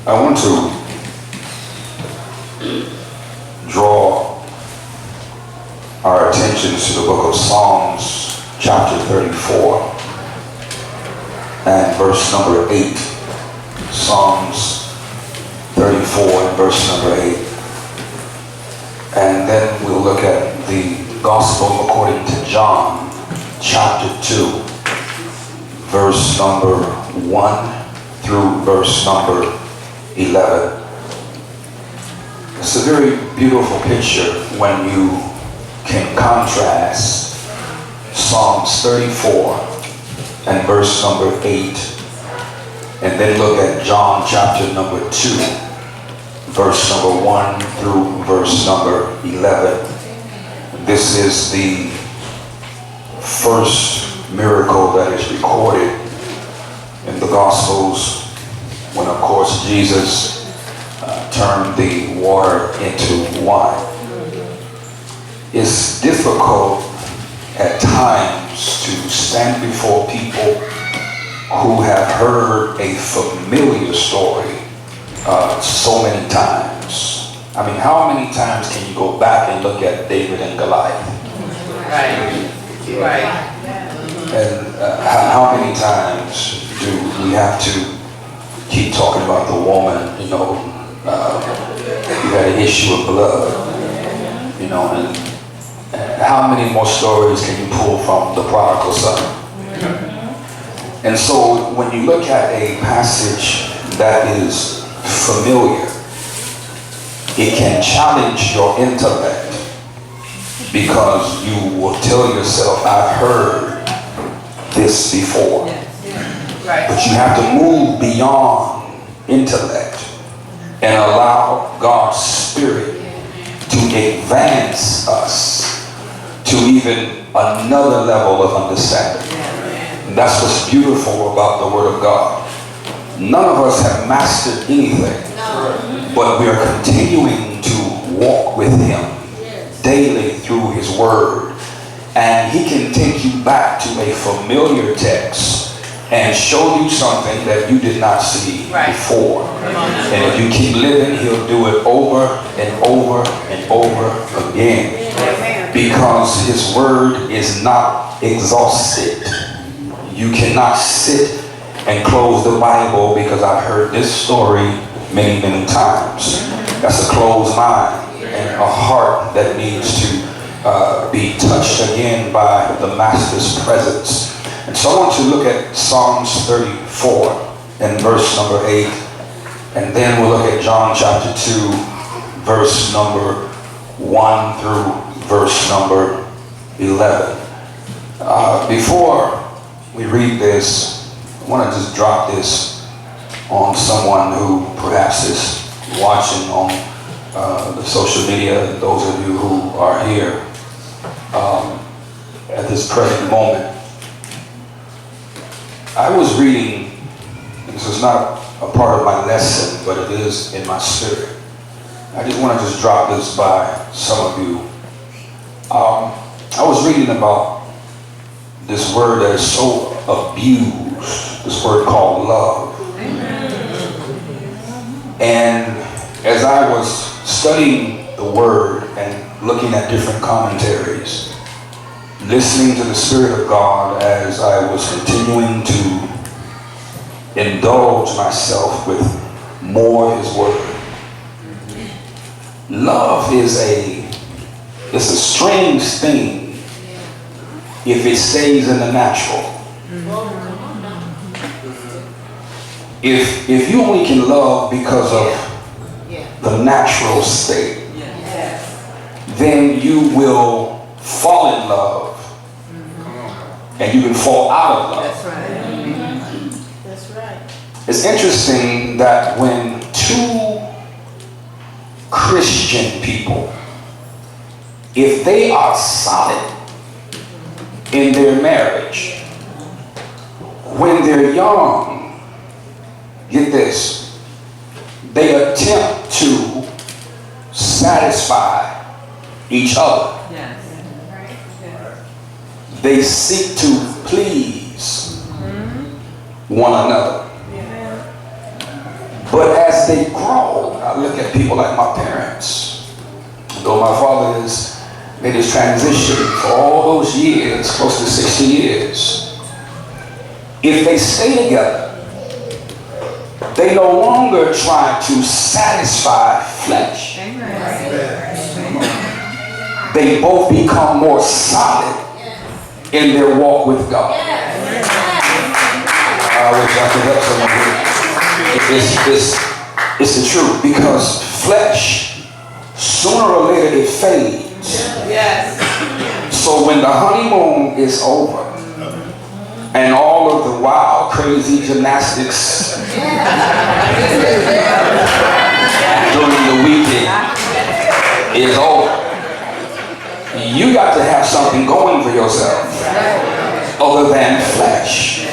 I want to draw our attention to the book of Psalms, chapter 34, and verse number 8. Psalms 34 and verse number 8. And then we'll look at the Gospel according to John, chapter 2, verse number 1 through verse number 11. It's a very beautiful picture when you can contrast Psalms 34 and verse number 8, and then look at John chapter number 2, verse number 1 through verse number 11. This is the first miracle that is recorded in the Gospels, when of course Jesus turned the water into wine. It's difficult at times to stand before people who have heard a familiar story so many times. I mean, how many times can you go back and look at David and Goliath? Right. And how many times do we have to keep talking about the woman, you had an issue of blood, and how many more stories can you pull from the prodigal son? And so when you look at a passage that is familiar, it can challenge your intellect, because you will tell yourself, I've heard this before. But you have to move beyond intellect and allow God's Spirit to advance us to even another level of understanding. And that's what's beautiful about the Word of God. None of us have mastered anything, but we are continuing to walk with Him daily through His Word. And He can take you back to a familiar text and show you something that you did not see before. And if you keep living, He'll do it over and over and over again. Because His Word is not exhausted. You cannot sit and close the Bible because I've heard this story many, many times. That's a closed mind and a heart that needs to be touched again by the Master's presence. And so I want you to look at Psalms 34 and verse number 8, and then we'll look at John chapter 2, verse number 1 through verse number 11. Before we read this, I want to just drop this on someone who perhaps is watching on the social media, and those of you who are here at this present moment. I was reading, and this is not a part of my lesson, but it is in my spirit. I just want to just drop this by some of you. I was reading about this word that is so abused, this word called love. And as I was studying the word and looking at different commentaries, listening to the Spirit of God as I was continuing to indulge myself with more of His Word. Love is a strange thing if it stays in the natural. If you only can love because of the natural state, then you will fall in love, and you can fall out of love. That's right. That's right. It's interesting that when two Christian people, if they are solid in their marriage, when they're young, get this, they attempt to satisfy each other. Yes. They seek to please one another. But as they grow, I look at people like my parents. Though my father has made his transition for all those years, close to 60 years, if they stay together, they no longer try to satisfy flesh. They both become more solid in their walk with God. I wish I could help someone here. It's the truth, because flesh, sooner or later, it fades. So when the honeymoon is over and all of the wild, crazy gymnastics during the weekend is over, you got to have something going for yourself other than flesh.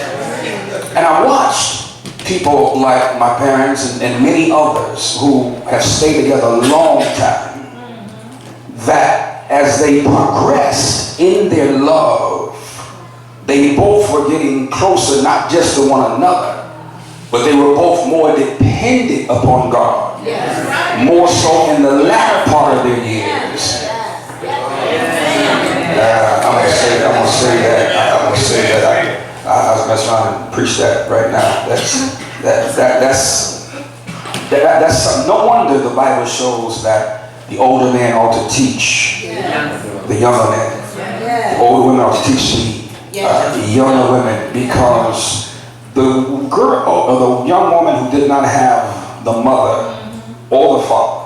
And I watched people like my parents and many others who have stayed together a long time, that as they progressed in their love, they both were getting closer, not just to one another, but they were both more dependent upon God. More so in the latter part of their years. I'm gonna say that. I was messing around and preach that right now. That's something. No wonder the Bible shows that the older man ought to teach the younger men. The older women ought to teach the younger women, because the girl or the young woman who did not have the mother or the father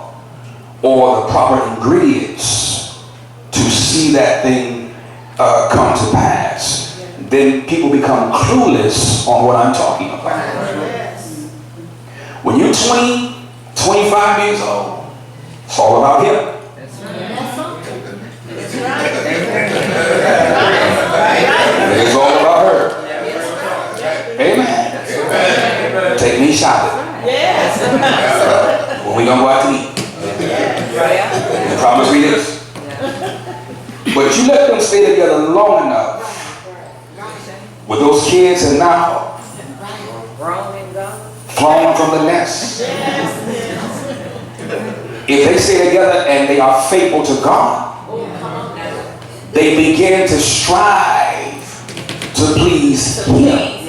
or the proper ingredients to see that thing come to pass, then people become clueless on what I'm talking about. When you're 20, 25 years old, it's all about him. It's all about her. Amen. Take me shopping. When we gonna go out to eat? You promise me this. But you let them stay together long enough with those kids, and now flown from the nest. If they stay together and they are faithful to God, they begin to strive to please Him.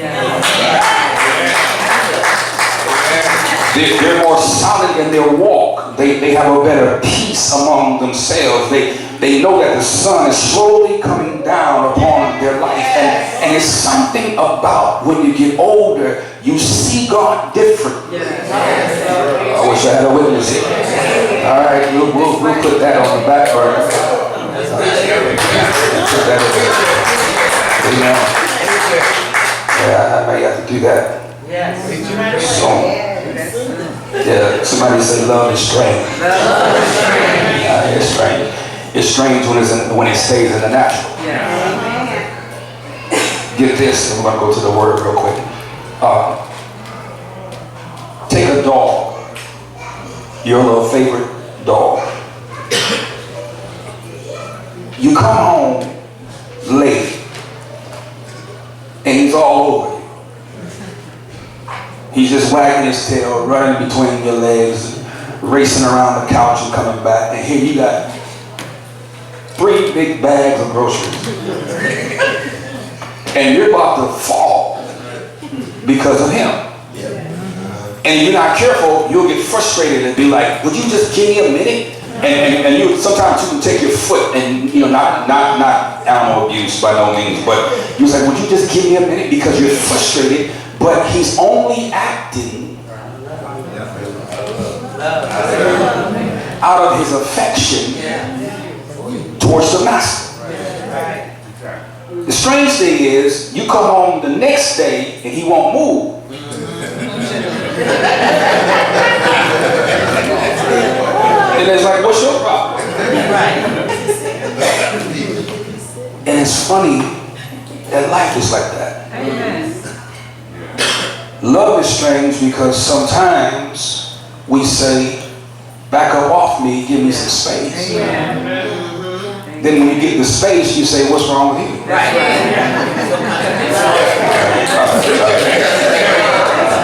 They're more solid in their walk. They have a better peace among themselves. They know that the sun is slowly coming down upon their life. And it's something about when you get older, you see God differently. I wish I had a witness here. All right, we'll put that on the back burner. Put that in. Yeah, I might have to do that. So, yeah, somebody say love is strange. It's strange. It's strange when it stays in the natural. Get this, and we're going to go to the word real quick. Take a dog, your little favorite dog. You come home late, and he's all over you. He's just wagging his tail, running between your legs, racing around the couch and coming back. And here you got 3 big bags of groceries. And you're about to fall because of him. And if you're not careful, you'll get frustrated and be like, would you just give me a minute? And you sometimes you can take your foot, and not animal abuse by no means, but you was like, would you just give me a minute, because you're frustrated, but he's only acting out of his affection towards the master. The strange thing is, you come home the next day and he won't move. And it's like, what's your problem? And it's funny that life is like that. Love is strange because sometimes we say, back up off me, give me some space. Then when you get the space, you say, what's wrong with you?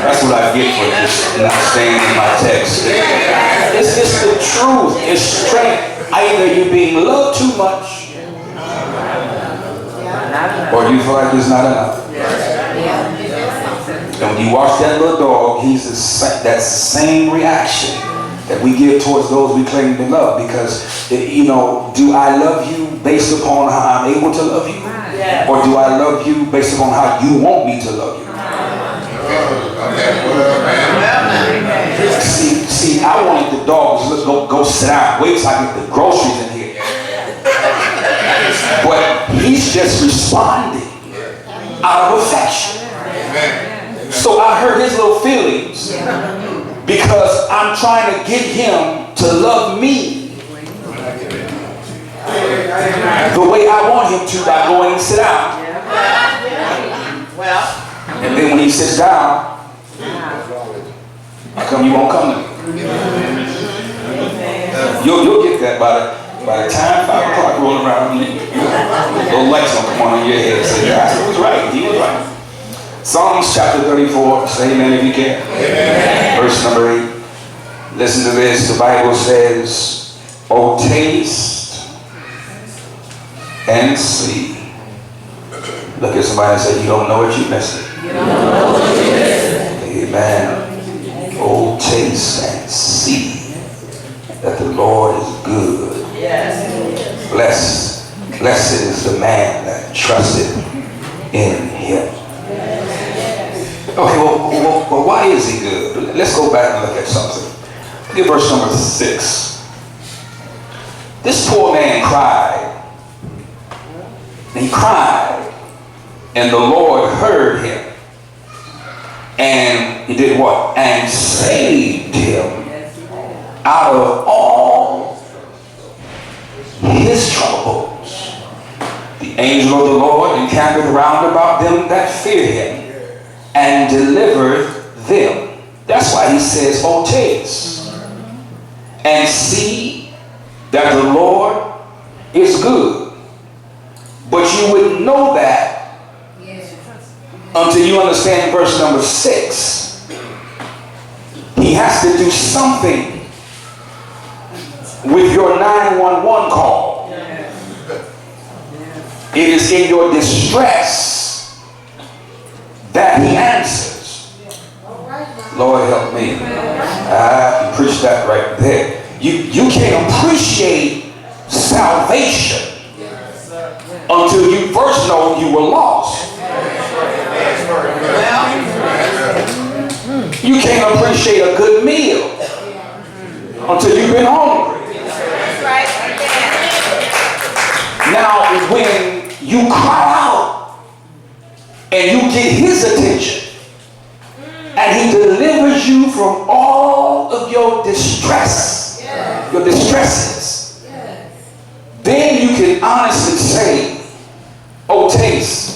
That's what I get for just not staying in my text. It's the truth. It's strength. Either you're being loved too much, or you feel like there's not enough. And when you watch that little dog, that's the same reaction that we give towards those we claim to love. Because, do I love you based upon how I'm able to love you? Or do I love you based upon how you want me to love you? See, I wanted the dogs, let's go sit down, wait till I get the groceries in here. But he's just responding out of affection. So I hurt his little feelings because I'm trying to get him to love me the way I want him to by going and sit down. And then when he sits down, how come you won't come to me? You'll get that by the time 5 o'clock rolls around. Little lights don't come on in your head. Say, yeah, he was right. He was right. Psalms chapter 34. Say amen if you can. Amen. Verse number 8. Listen to this. The Bible says, "Oh, taste and see." Look at somebody and say, "You don't know what you're missing." Amen. Oh, taste and see that the Lord is good. Blessed is the man that trusted in him. Okay, well, why is he good? Let's go back and look at something. Look at verse number 6. This poor man cried. And he cried. And the Lord heard him. And he did what? And saved him out of all his troubles. The angel of the Lord encampeth round about them that fear him, and delivered them. That's why he says, "Oh, taste and see that the Lord is good." But you wouldn't know that until you understand verse number 6. He has to do something with your 911 call. It is in your distress that he answers. Lord help me. You preach that right there. You can't appreciate salvation until you first know you were lost. You can't appreciate a good meal until you've been hungry. Now, when you cry out and you get his attention and he delivers you from all of your distress, your distresses, then you can honestly say, "Oh, taste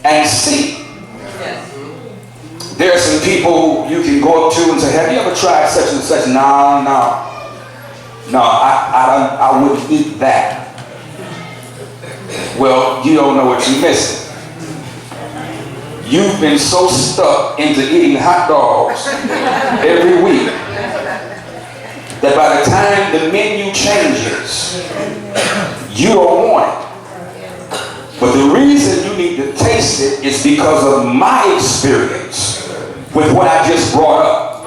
and see." There are some people you can go up to and say, "Have you ever tried such and such?" No, I wouldn't eat that. Well, you don't know what you're missing. You've been so stuck into eating hot dogs every week that by the time the menu changes, you don't want it. But the reason you need to taste it is because of my experience with what I just brought up.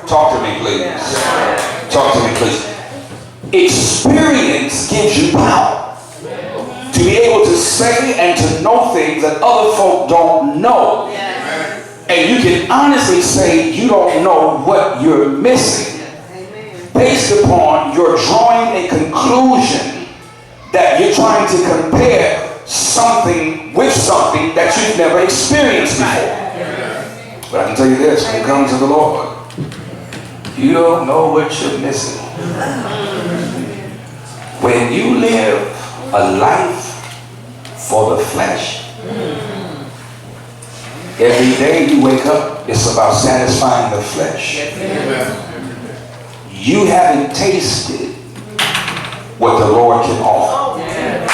Talk to me, please. Talk to me, please. Experience gives you power to be able to say and to know things that other folk don't know. And you can honestly say you don't know what you're missing based upon your drawing a conclusion that you're trying to compare something with something that you've never experienced before. But I can tell you this, when it comes to the Lord, you don't know what you're missing. When you live a life for the flesh, every day you wake up, it's about satisfying the flesh. You haven't tasted what the Lord can offer. And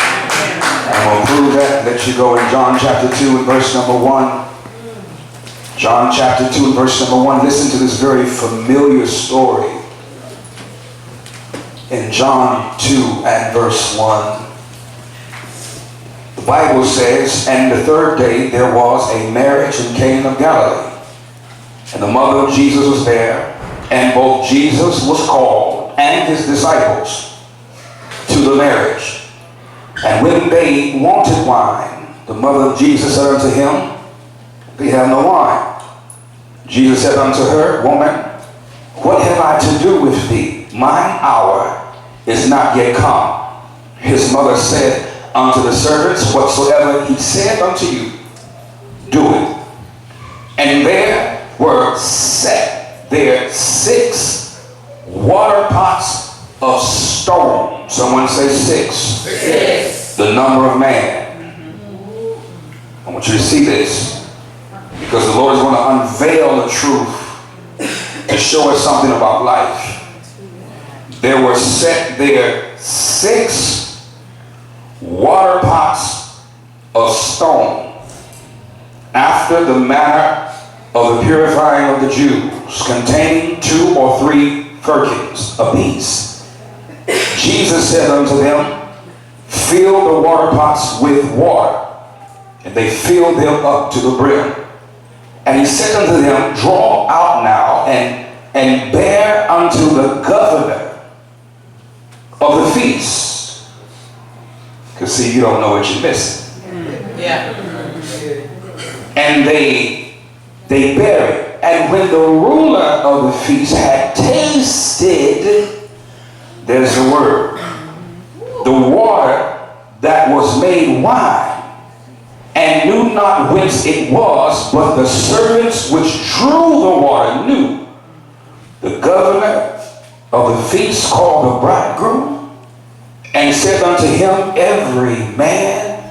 I'm going to prove that. Let you go in John chapter 2 and verse number 1. John chapter 2 and verse number 1. Listen to this very familiar story. In John 2 and verse 1. The Bible says, and the third day there was a marriage in Cana of Galilee. And the mother of Jesus was there. And both Jesus was called and his disciples to the marriage. And when they wanted wine, the mother of Jesus said unto him, they have no wine. Jesus said unto her, woman, what have I to do with thee? Mine hour is not yet come. His mother said unto the servants, whatsoever he said unto you, do it. And there were set there 6 water pots of stone. Someone say 6. 6. The number of man. I want you to see this, because the Lord is going to unveil the truth to show us something about life. There were set there 6 water pots of stone, after the manner of the purifying of the Jews, containing 2 or 3 firkins apiece. Jesus said unto them, fill the water pots with water. And they filled them up to the brim. And he said unto them, draw out now and bear unto the governor of the feast. Because see, you don't know what you're missing. Yeah. And they bear it. And when the ruler of the feast had tasted, there's the word, the water that was made wine, and knew not whence it was, but the servants which drew the water knew. The governor of the feast called the bridegroom, and said unto him, every man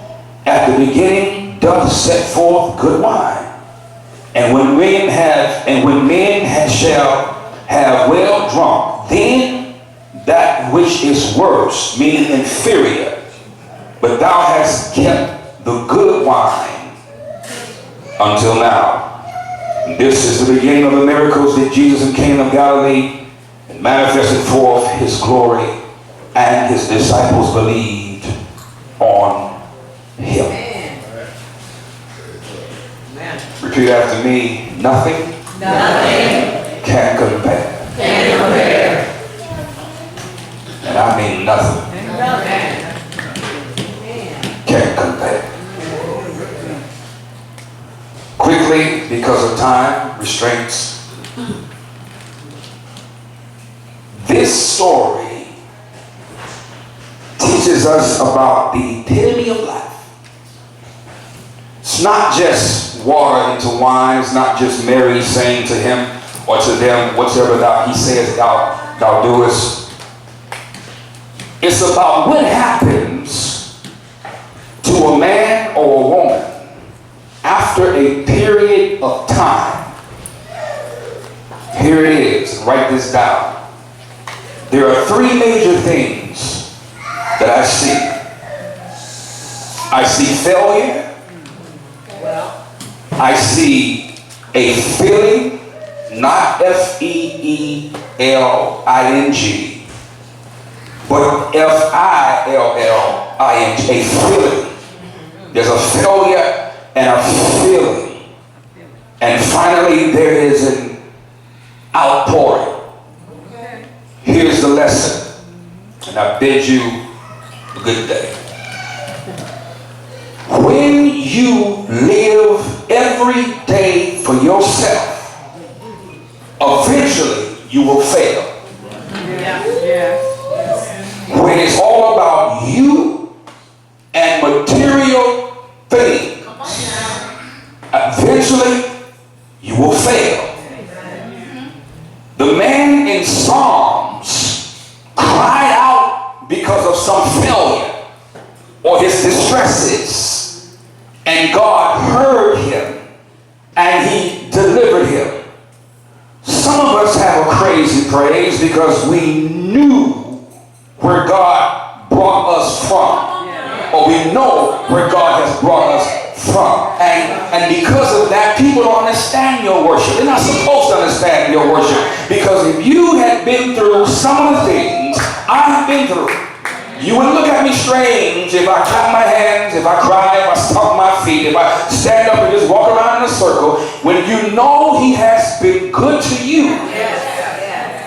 at the beginning doth set forth good wine. And when men shall have well drunk, then that which is worse, meaning inferior, but thou hast kept the good wine until now. This is the beginning of the miracles that Jesus in Cana of Galilee manifested forth his glory, and his disciples believed on him. Amen. Repeat after me. Nothing can compare. And I mean nothing can compare. Quickly, because of time restraints, this story teaches us about the epitome of life. It's not just water into wine. It's not just Mary saying to him or to them, whatever he says thou doest. It's about what happens to a man or a woman after a period of time. Here it is. Write this down. There are 3 major things that I see. I see failure. I see a feeling, not F-E-E-L-I-N-G, but F-I-L-L-I-N-G, a feeling. There's a failure and a feeling. And finally, there is an outpouring. Here's the lesson, and I bid you a good day. When you live every day for yourself, eventually you will fail. When it's all about you and material things, eventually you will fail. The man in Psalms cried out because of some failure or his distresses, and God heard him and he delivered him. Some of us have a crazy praise because we knew where God brought us from, or we know where God has brought us from. And because of that, people don't understand your worship. They're not supposed to understand your worship. Because if you had been through some of the things I've been through, you wouldn't look at me strange if I clap my hands, if I cry, if I stomp my feet, if I stand up and just walk around in a circle, when you know he has been good to you.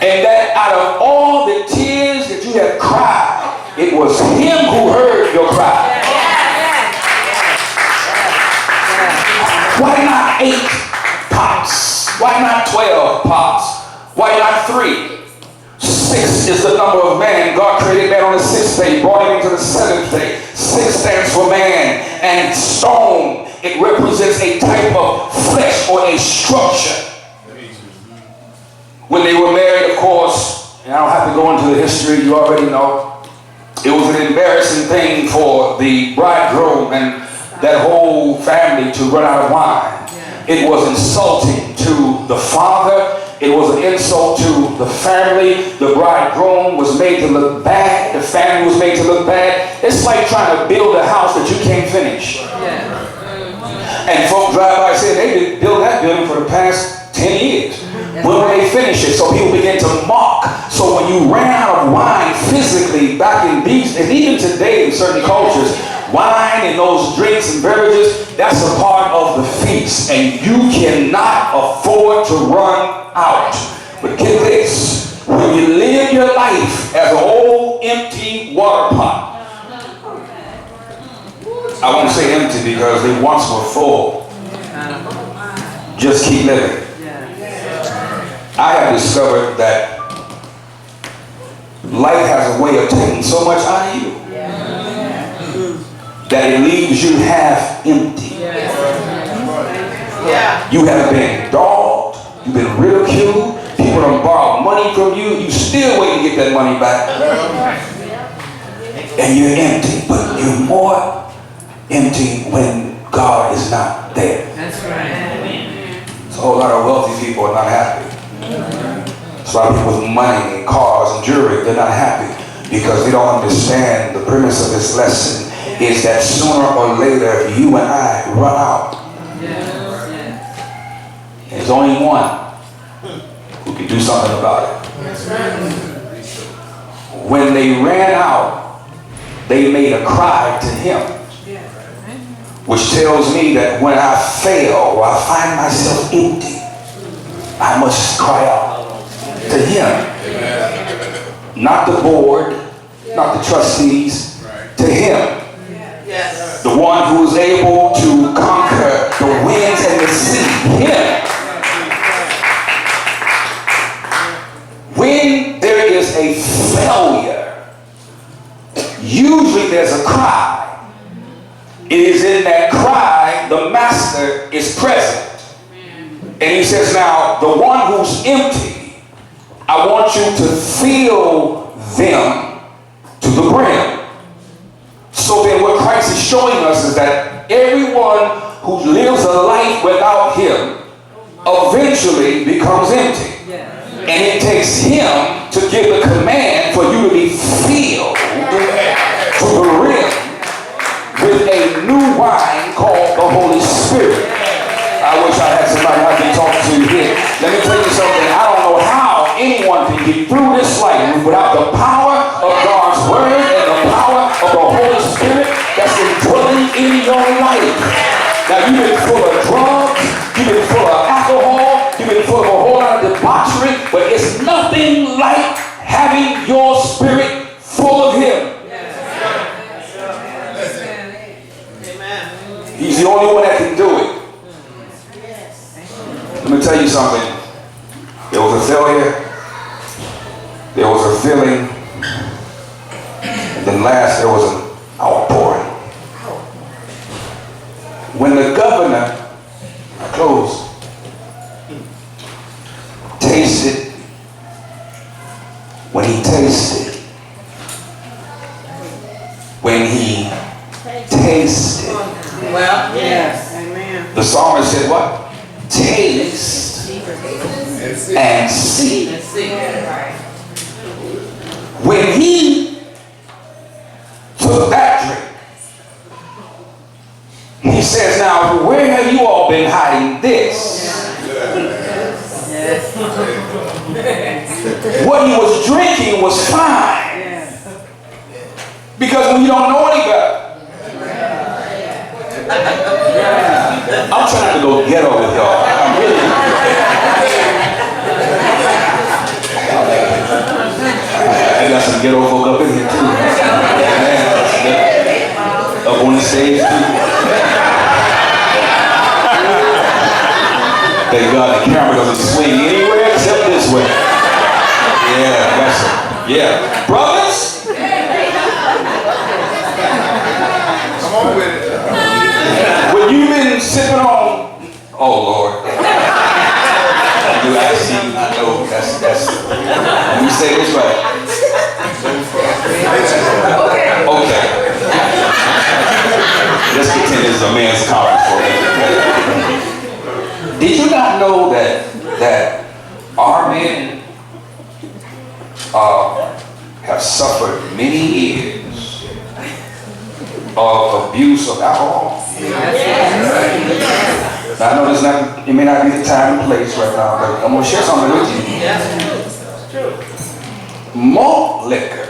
And that out of all the tears that you have cried, it was him who heard your cry. Why not 8 pots? Why not 12 pots? Why not 3? 6 is the number of man. God created man on the 6th day, brought him into the 7th day. 6 stands for man, and stone, it represents a type of flesh or a structure. When they were married, of course, and I don't have to go into the history, you already know, it was an embarrassing thing for the bridegroom and that whole family to run out of wine. It was insulting to the father. It was an insult to the family. The bridegroom was made to look bad. The family was made to look bad. It's like trying to build a house that you can't finish. And folks drive by and say they didn't build that building for the past 10 years. When will they finish it? So people begin to mock. So when you ran out of wine physically back in these, and even today in certain cultures, wine and those drinks and beverages, that's a part of the feast. And you cannot afford to run out. But get this, when you live your life as an old empty water pot, I won't say empty because they once were full. Just keep living. I have discovered that life has a way of taking so much out of you that it leaves you half empty. You have been dogged, you've been ridiculed, people have borrowed money from you, you still wait to get that money back. And you're empty, but you're more empty when God is not there. That's right. So a whole lot of wealthy people are not happy. So a lot of people with money and cars and jewelry, they're not happy because they don't understand the premise of this lesson is that sooner or later you and I run out. There's only one who can do something about it. When they ran out, they made a cry to him, which tells me that when I fail or I find myself empty, I must cry out to him. Not the board, not the trustees, to him. The one who is able to conquer the winds and the sea. Him. When there is a failure, usually there's a cry. It is in that cry the master is present. And he says, now, the one who's empty, I want you to fill them to the brim. So then what Christ is showing us is that everyone who lives a life without him eventually becomes empty. And it takes him to give the command for you to be filled to the rim with a new wine called the Holy Spirit. I wish I had somebody I can talk to here. Let me tell you something. I don't know how anyone can get through this life without the power of God's word and the power of the Holy Spirit that's indwelling in your life. Now you've been full of drugs, you've been full of alcohol, you've been full of a whole lot of debauchery, but it's nothing like having your spirit full of him. He's the only one that can do it. Let me tell you something. There was a failure, there was a filling, and then last there was an outpouring. When the governor, I close, tasted, when he tasted, Well, yes. Amen. the psalmist said what? Taste and see. When he took that drink, says, now, where have you all been hiding this? What he was drinking was fine. Because when you don't know any better. I'm trying to go ghetto with y'all. I'm really. I got some ghetto folk up in here too. Up on the stage too. Thank God the camera doesn't swing anywhere except this way. Yeah, that's it. Yeah. Brothers? Come on with it. When you've been sipping on, oh Lord. You actually, I know, that's, let me say this right. Okay. Let's pretend this is a man's conference for me. Did you not know that our men have suffered many years of abuse of alcohol? Now, I know it may not be the time and place right now, but I'm going to share something with you. Malt liquor.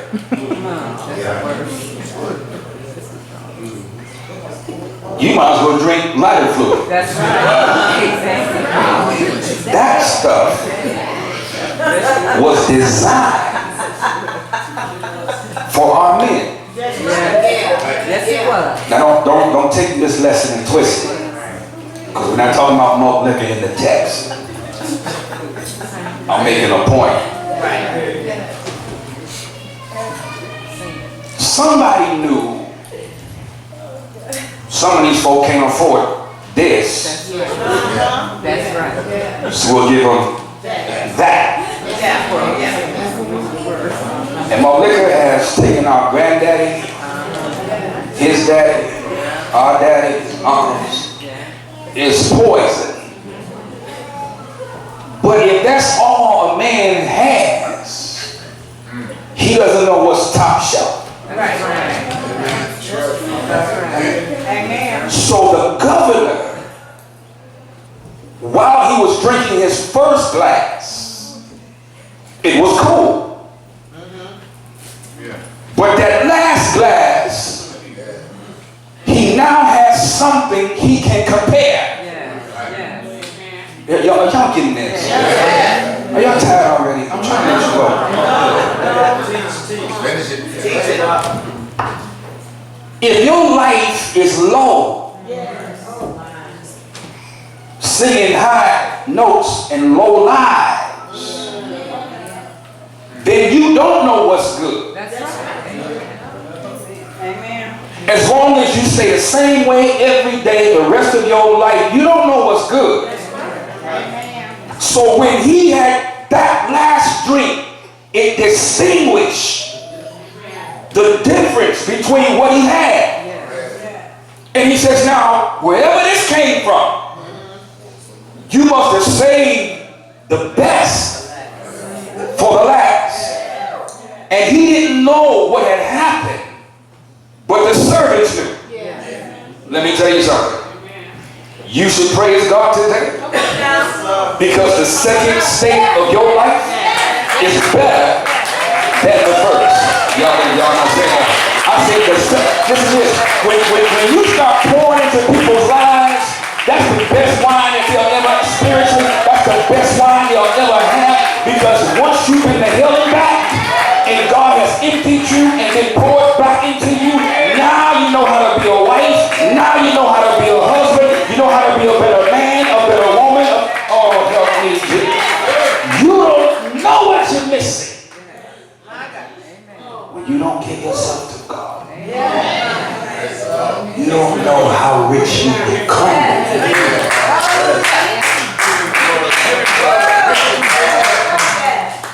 You might as well drink lighter fluid. That's right. That stuff was designed for our men. Yes, it was. Now don't take this lesson and twist it. Because we're not talking about malt liquor in the text. I'm making a point. Somebody knew some of these folk can't afford this. That's right. So we'll give them that. And malt liquor has taken our granddaddy, his daddy, our daddy, uncles. It's poison. But if that's all a man has, he doesn't know what's top shelf. Right. So the governor, while he was drinking his first glass, it was cool. But that last glass, he now has something he can compare. Y'all getting this? Are y'all tired already? I'm trying to let you go. If your life is low, singing high notes and low lives, then you don't know what's good. As long as you stay the same way every day the rest of your life, you don't know what's good. So when he had that last drink, it distinguished the difference between what he had. And he says, now, wherever this came from, you must have saved the best for the last. And he didn't know what had happened, but the servants knew. Let me tell you something. You should praise God today, because the second state of your life is better than the first. Y'all not saying that. I said listen to this. When you start pouring into people's lives, that's the best wine that they'll ever spiritually. That's the best wine they'll ever have, because once you've been held back and God has emptied you and then poured back into you, now you know how to be a wife. Now you know how to be a husband. You know how to be a better man, a better woman. Oh, help me. You don't know what you're missing when you don't give yourself to God. You don't know how rich you become.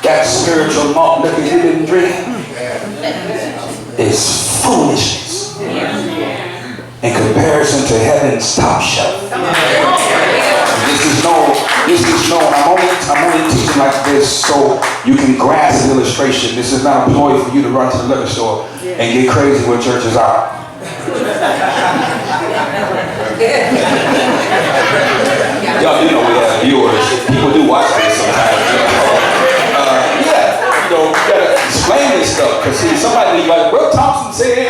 That spiritual malt liquor you've been drinking is foolishness in comparison to heaven's top shelf. This is no, I'm only teaching like this so you can grasp the illustration. This is not a ploy for you to run to the liquor store and get crazy when churches are. Y'all do know we have viewers. People do watch this sometimes. Yeah, you know, you gotta explain this stuff. Because see, somebody be like, well, Thompson said, you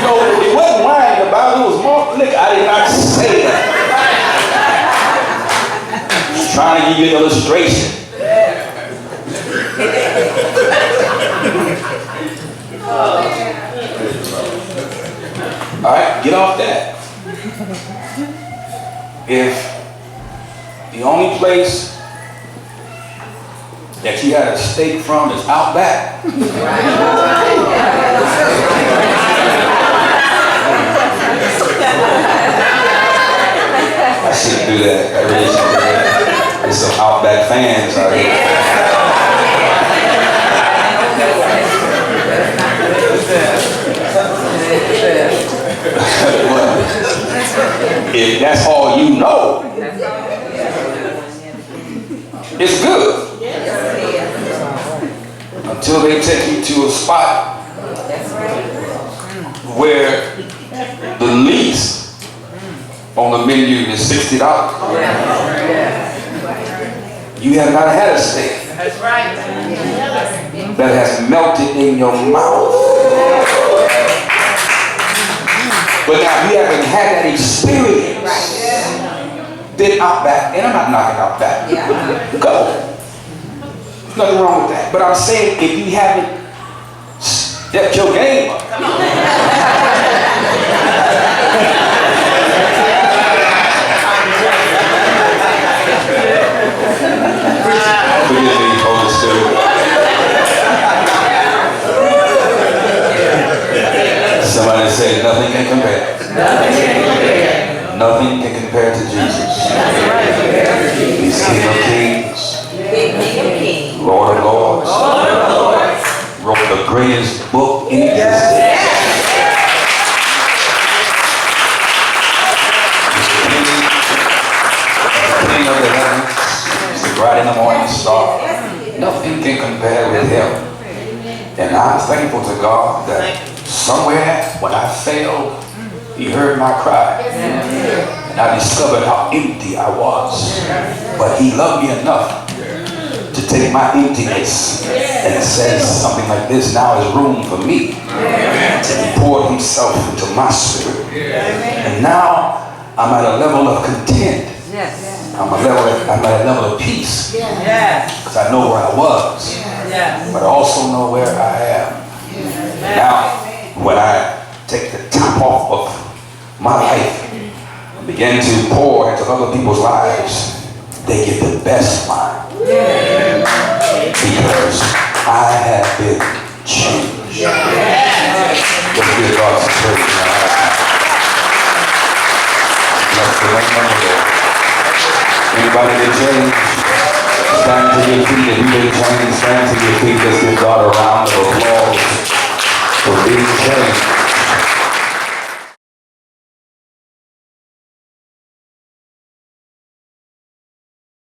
know, it wasn't lying about it, it was more liquor. I did not say that. Just trying to give you an illustration. All right, get off that. If the only place that you had a steak from is out back, I shouldn't do that. I really shouldn't do that. There's some Outback fans out here. If that's all you know, it's good. Until they take you to a spot where the least on the menu is $60. You have not had a steak that has melted in your mouth. But now you haven't had that experience. Then Outback, and I'm not knocking Outback. Go. There's nothing wrong with that. But I'm saying if you haven't stepped your game up. Forgive me, Holy Spirit. Somebody say nothing can compare. Nothing can compare to Jesus. He's King of Kings, Lord of Lords, wrote the greatest book in existence. He's the King of the heavens. He's the bright and the morning star. Nothing can compare with him. And I'm thankful to God that somewhere when I failed, he heard my cry. And I discovered how empty I was. But he loved me enough to take my emptiness and says something like this, now is room for me. And he poured himself into my spirit. And now I'm at a level of content. I'm at a level of peace. Because I know where I was. But I also know where I am. Now, when I take the top off of my life and begin to pour into other people's lives, they get the best line. Because I have been changed. Let's give God some praise now. Bless the name of the Lord. Anybody get changed? Stand to your feet. If you get changed, stand to your feet. Let's give God a round of applause for being changed.